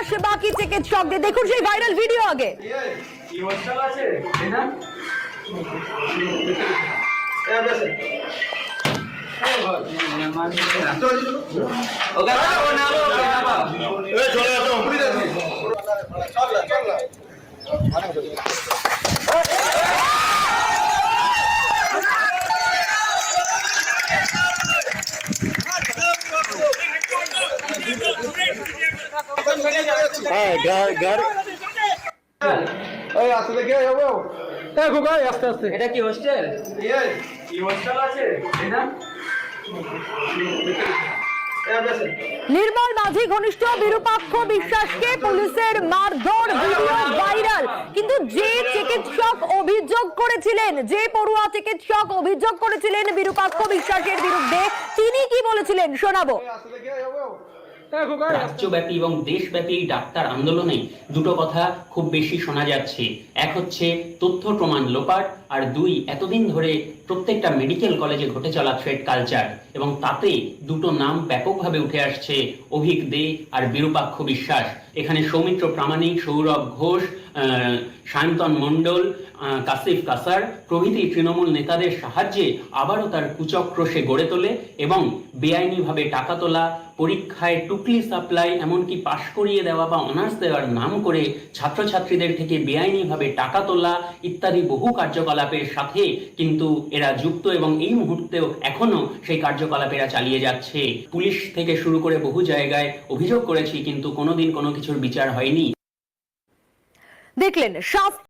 বিশ্বাস বাকি চিকিৎসকদের। দেখুন সেই ভাইরাল ভিডিও আগে। এটা কি হোস্টেল? নির্মল মাঝি ঘনিষ্ঠ বিরূপাক্ষ বিশ্বাসকে পুলিশের মারধর ভিডিও ভাইরাল। কিন্তু যে চিকিৎসক অভিযোগ করেছিলেন, যে পড়ুয়া চিকিৎসক অভিযোগ করেছিলেন বিরূপাক্ষ বিশ্বাসের বিরুদ্ধে, তিনি কি বলেছিলেন শোনাবো। রাজ্যব্যাপী এবং দেশব্যাপী ডাক্তার আন্দোলনে দুটো কথা খুব বেশি শোনা যাচ্ছে। এক হচ্ছে তথ্য প্রমাণ লোপাট, আর দুই এতদিন ধরে প্রত্যেকটা মেডিকেল কলেজে ঘটে চলা থ্রেড কালচার, এবং তাতে দুটো নাম ব্যাপকভাবে উঠে আসছে, অভিক দে আর বিরূপাক্ষ বিশ্বাস। এখানে সৌমিত্র প্রামাণিক, সৌরভ ঘোষ, সায়ন্তন মণ্ডল, কাসিফ কাসার প্রভৃতি তৃণমূল নেতাদের সাহায্যে আবারও তার কুচক্র সে গড়ে তোলে এবং বেআইনিভাবে টাকা তোলা, পরীক্ষায় টুকলি সাপ্লাই, এমনকি পাশ করিয়ে দেওয়া বা অনার্স দেওয়ার নাম করে ছাত্রছাত্রীদের থেকে বেআইনিভাবে টাকা তোলা ইত্যাদি বহু কার্যকলাপের সাথে কিন্তু এরা যুক্ত, এবং এই মুহূর্তেও এখনো সেই কার্যকলাপেরা চালিয়ে যাচ্ছে। পুলিশ থেকে শুরু করে বহু জায়গায় অভিযোগ করেছি, কিন্তু কোনোদিন কোনো কিছুর বিচার হয়নি। দেখলেন